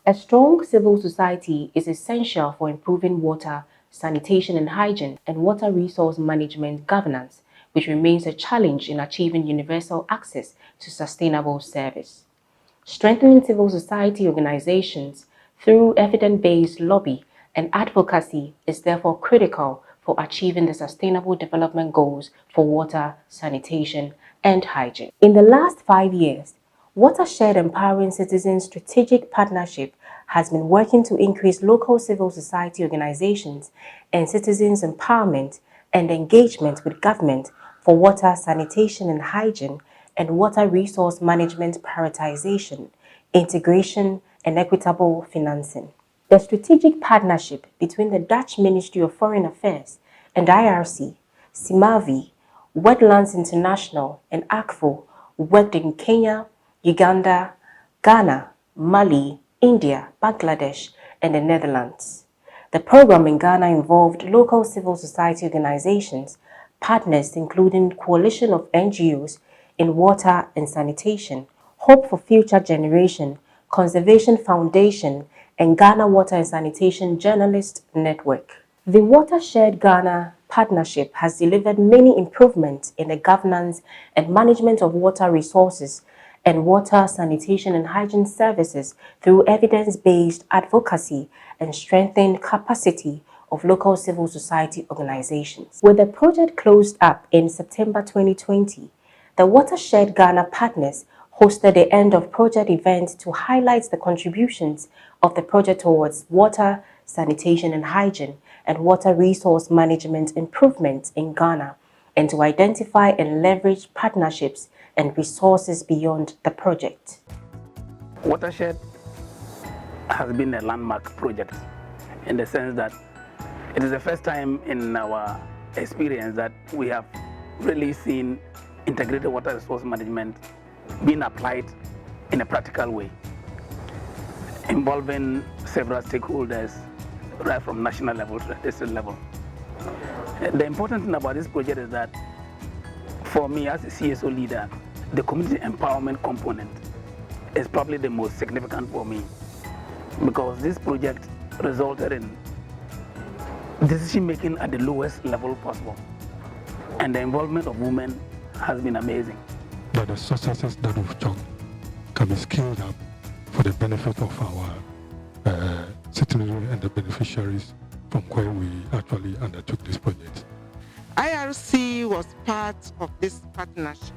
A strong civil society is essential for improving water, sanitation and hygiene, and water resource management governance, which remains a challenge in achieving universal access to sustainable service. Strengthening civil society organizations through evidence-based lobby and advocacy is therefore critical for achieving the Sustainable Development Goals for water, sanitation, and hygiene. In the last 5 years, Watershed Empowering Citizens Strategic Partnership has been working to increase local civil society organizations and citizens' empowerment and engagement with government for water, sanitation and hygiene and water resource management prioritization, integration, and equitable financing. The strategic partnership between the Dutch Ministry of Foreign Affairs and IRC, Simavi, Wetlands International, and ACFO worked in Kenya, Uganda, Ghana, Mali, India, Bangladesh, and the Netherlands. The program in Ghana involved local civil society organizations, partners including Coalition of NGOs in Water and Sanitation, Hope for Future Generation, Conservation Foundation, and Ghana Water and Sanitation Journalist Network. The Watershed Ghana Partnership has delivered many improvements in the governance and management of water resources and water, sanitation and hygiene services through evidence-based advocacy and strengthened capacity of local civil society organizations. With the project closed up in September 2020, the Watershed Ghana partners hosted the end of project event to highlight the contributions of the project towards water, sanitation and hygiene and water resource management improvements in Ghana, and to identify and leverage partnerships and resources beyond the project. Watershed has been a landmark project in the sense that it is the first time in our experience that we have really seen integrated water resource management being applied in a practical way, involving several stakeholders right from national level to the district level. The important thing about this project is that for me as a CSO leader, the community empowerment component is probably the most significant for me, because this project resulted in decision making at the lowest level possible, and the involvement of women has been amazing. But the successes that we've done can be scaled up for the benefit of our citizenry and the beneficiaries from where we actually undertook this project. IRC was part of this partnership,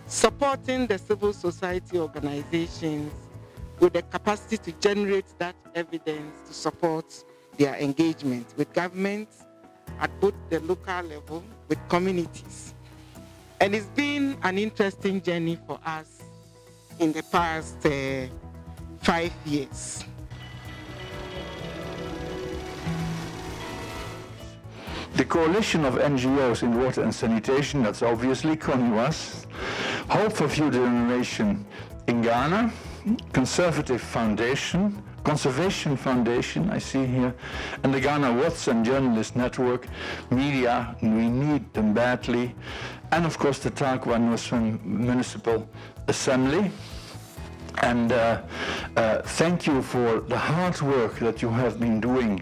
supporting the civil society organizations with the capacity to generate that evidence to support their engagement with governments at both the local level, with communities. And it's been an interesting journey for us in the past 5 years. The coalition of NGOs in water and sanitation, that's obviously CONUAS, Hope for Future Generation in Ghana, Conservation Foundation, I see here, and the Ghana Watershed and Journalist Network, media, we need them badly, and of course the Tarkwa Nusram Municipal Assembly. And thank you for the hard work that you have been doing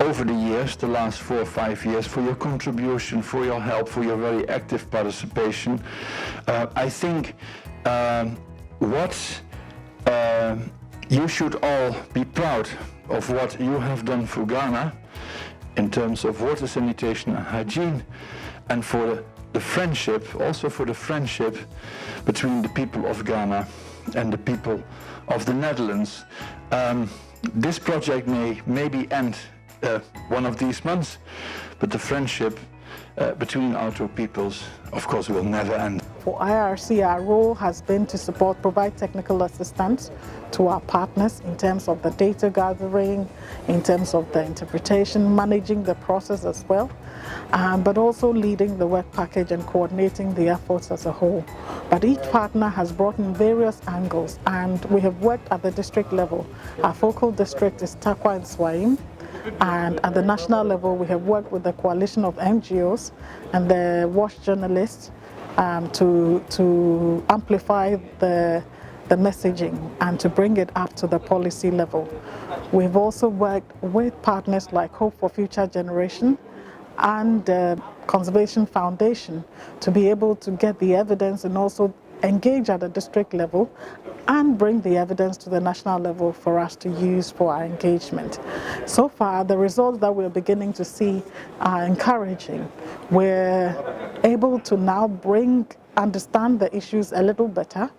over the years, the last 4 or 5 years, for your contribution, for your help, for your very active participation. I think you should all be proud of what you have done for Ghana in terms of water, sanitation and hygiene, and for the friendship, also for the friendship between the people of Ghana and the people of the Netherlands. This project may maybe end one of these months, but the friendship between our two peoples, of course, will never end. For IRC, our role has been to provide technical assistance to our partners in terms of the data gathering, in terms of the interpretation, managing the process as well, but also leading the work package and coordinating the efforts as a whole. But each partner has brought in various angles, and we have worked at the district level. Our focal district is Tarkwa and Swaim. And at the national level, we have worked with the coalition of NGOs and the WASH journalists to amplify the the messaging and to bring it up to the policy level. We've also worked with partners like Hope for Future Generation and Conservation Foundation to be able to get the evidence and also engage at the district level and bring the evidence to the national level for us to use for our engagement. So far, the results that we're beginning to see are encouraging. We're able to now understand the issues a little better,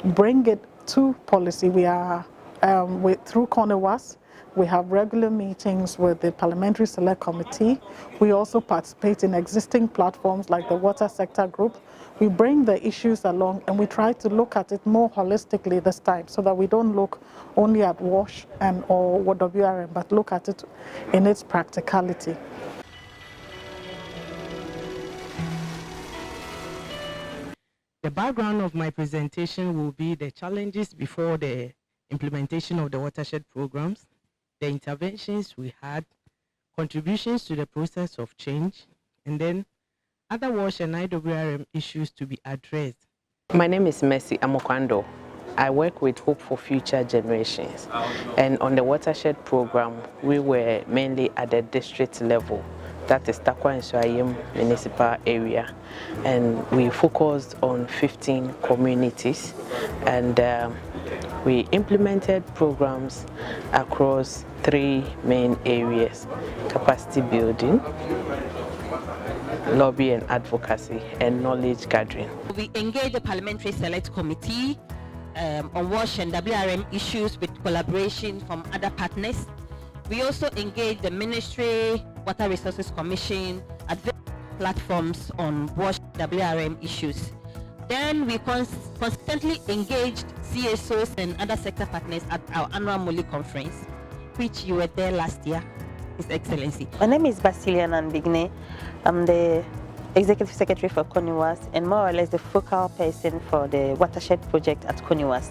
bring it to policy. We are, through CONEWAS, we have regular meetings with the Parliamentary Select Committee. We also participate in existing platforms like the Water Sector Group. We bring the issues along and we try to look at it more holistically this time so that we don't look only at WASH and or WRM, but look at it in its practicality. The background of my presentation will be the challenges before the implementation of the watershed programs, the interventions we had, contributions to the process of change, and then other WASH and WRM issues to be addressed. My name is Mercy Amokwando. I work with Hope for Future Generations, and on the watershed program, we were mainly at the district level. That is Takwa and Swayim municipal area, and we focused on 15 communities, and we implemented programs across 3 main areas: capacity building, lobby and advocacy, and knowledge gathering. We engaged the Parliamentary Select Committee on WASH and WRM issues with collaboration from other partners. We also engaged the Ministry, Water Resources Commission, at various platforms on WASH and WRM issues. Then we constantly engaged CSOs and other sector partners at our annual MOLI conference, which you were there last year, His Excellency. My name is Basilian Anbigne. I'm the Executive Secretary for CONEWAS and more or less the focal person for the Watershed project at CONEWAS.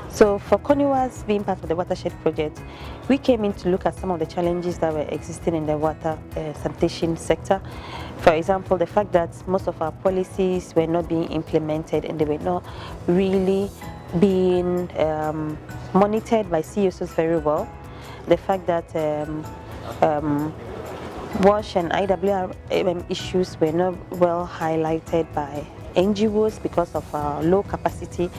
So for CONEWAS being part of the Watershed project, we came in to look at some of the challenges that were existing in the water sanitation sector. For example, the fact that most of our policies were not being implemented and they were not really being monitored by CSOs very well. The fact that WASH and IWRM issues were not well highlighted by NGOs because of low capacity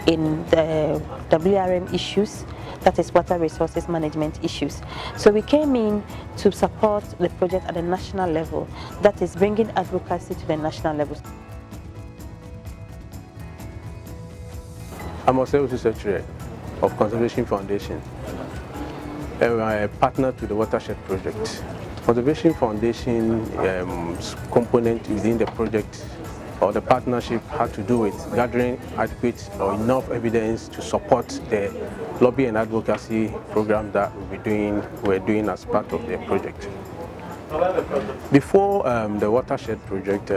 in the WRM issues, that is water resources management issues. So we came in to support the project at the national level, that is bringing advocacy to the national level. I'm also Secretary of Conservation Foundation, and I'm a partner to the Watershed project. Conservation Foundation component within the project or the partnership had to do with gathering adequate or enough evidence to support the lobby and advocacy program that we're doing as part of the project. Before the Watershed project,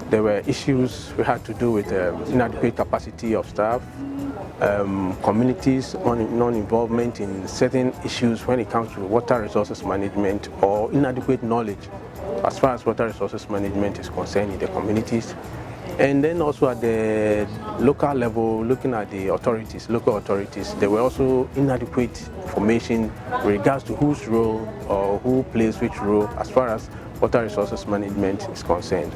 there were issues we had to do with inadequate capacity of staff, communities non-involvement in certain issues when it comes to water resources management, or inadequate knowledge as far as water resources management is concerned in the communities. And then also at the local level, looking at the authorities, local authorities, there were also inadequate information with regards to whose role or who plays which role as far as water resources management is concerned.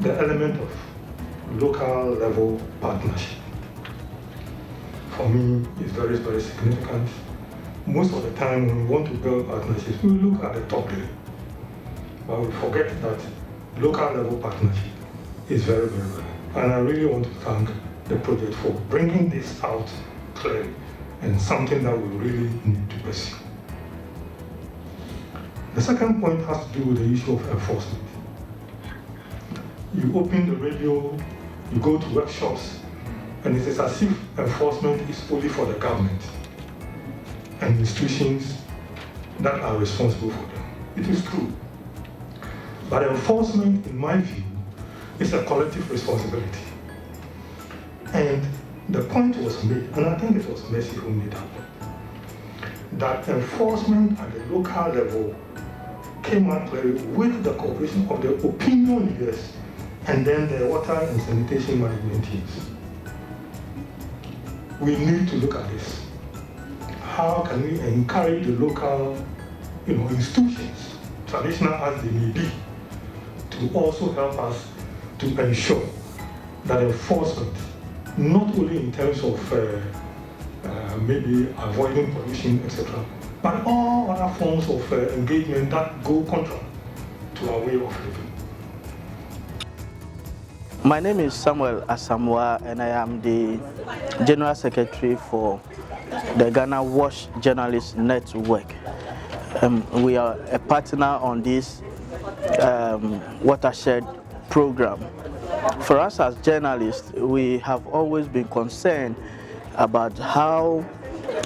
The element of local level partnership for me is very, very significant. Most of the time when we want to build partnerships, we look at the top level, but we forget that local level partnership is very, very good. And I really want to thank the project for bringing this out clearly and something that we really need to pursue. The second point has to do with the issue of enforcement. You open the radio, you go to workshops, and it is as if enforcement is only for the government and institutions that are responsible for them. It is true. But enforcement, in my view, is a collective responsibility. And the point was made, and I think it was Mercy who made that enforcement at the local level came up with the cooperation of the opinion leaders and then the water and sanitation management teams. We need to look at this. How can we encourage the local institutions, traditional as they may be, to also help us to ensure that enforcement, not only in terms of maybe avoiding pollution, etc., but all other forms of engagement that go contrary to our way of living. My name is Samuel Asamoah, and I am the General Secretary for the Ghana WASH Journalist Network. We are a partner on this Watershed program. For us as journalists, we have always been concerned about how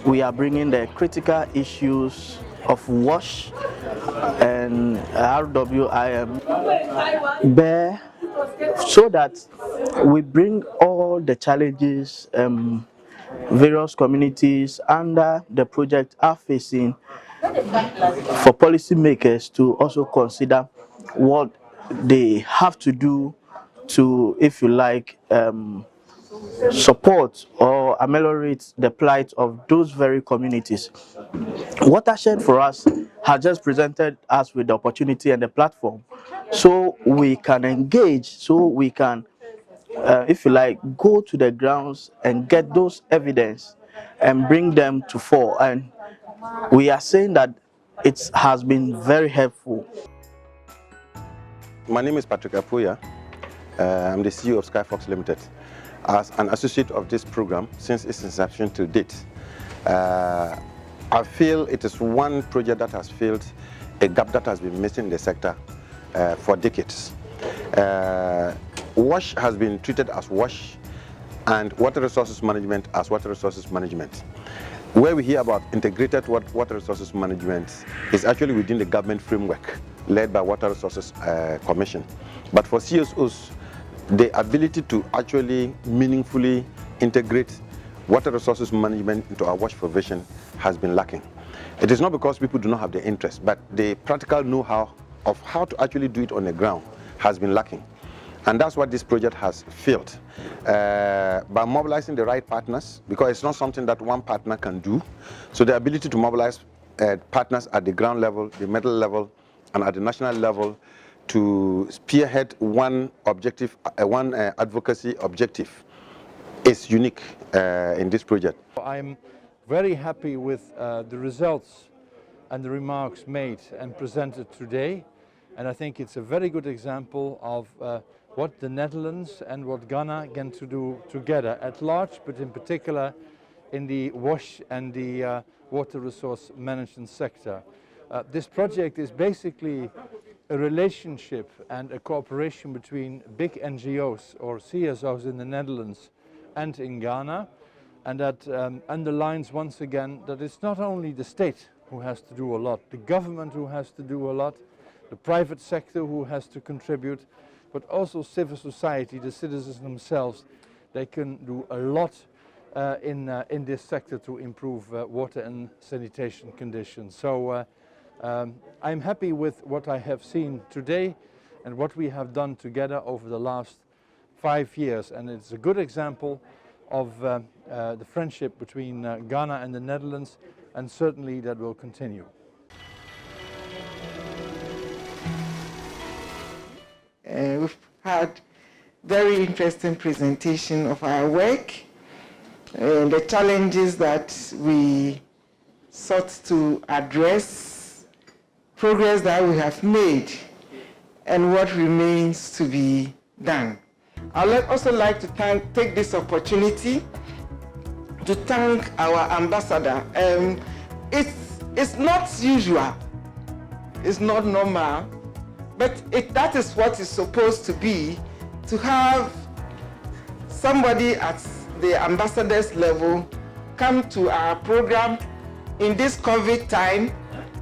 we are bringing the critical issues of WASH and WRM bear, so that we bring all the challenges various communities under the project are facing for policymakers to also consider what they have to do to, if you like, support or ameliorate the plight of those very communities. Watershed for us has just presented us with the opportunity and the platform so we can engage, so we can, if you like, go to the grounds and get those evidence and bring them to fore. And we are saying that it has been very helpful. My name is Patrick Apuya. I'm the CEO of Skyfox Limited. As an associate of this program since its inception to date, I feel it is one project that has filled a gap that has been missing in the sector for decades. WASH has been treated as WASH and water resources management as water resources management. Where we hear about integrated water resources management is actually within the government framework led by Water Resources Commission. But for CSOs, the ability to actually meaningfully integrate water resources management into our WASH provision has been lacking. It is not because people do not have the interest, but the practical know-how of how to actually do it on the ground has been lacking. And that's what this project has filled. By mobilizing the right partners, because it's not something that one partner can do. So the ability to mobilize partners at the ground level, the middle level, and at the national level to spearhead one objective, one advocacy objective is unique in this project. I'm very happy with the results and the remarks made and presented today. And I think it's a very good example of what the Netherlands and what Ghana can to do together at large, but in particular in the WASH and the water resource management sector. This project is basically a relationship and a cooperation between big NGOs or CSOs in the Netherlands and in Ghana, and that underlines once again that it's not only the state who has to do a lot, the government who has to do a lot, the private sector who has to contribute, but also civil society, the citizens themselves. They can do a lot in this sector to improve water and sanitation conditions. So I'm happy with what I have seen today and what we have done together over the last 5 years. And it's a good example of the friendship between Ghana and the Netherlands, and certainly that will continue. We've had very interesting presentation of our work and the challenges that we sought to address, progress that we have made, and what remains to be done. I'd also like to take this opportunity to thank our ambassador. It's not usual, it's not normal, but that is what it's supposed to be, to have somebody at the ambassador's level come to our program in this COVID time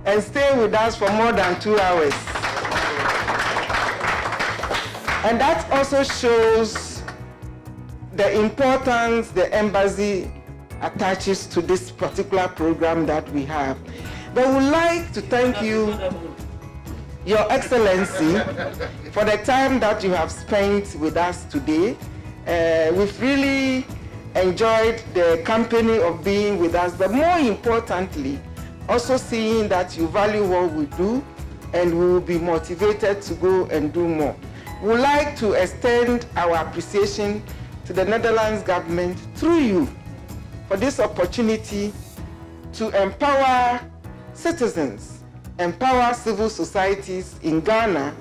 and stay with us for more than 2 hours. And that also shows the importance the embassy attaches to this particular program that we have. But we'd like to thank you Your Excellency, for the time that you have spent with us today. We've really enjoyed the company of being with us, but more importantly, also seeing that you value what we do and we will be motivated to go and do more. We would like to extend our appreciation to the Netherlands government through you for this opportunity to empower citizens, empower civil societies in Ghana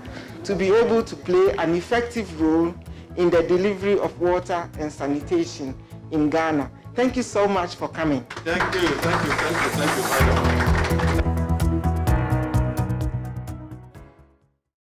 to be able to play an effective role in the delivery of water and sanitation in Ghana. Thank you so much for coming. Thank you, thank you, thank you, thank you, madam.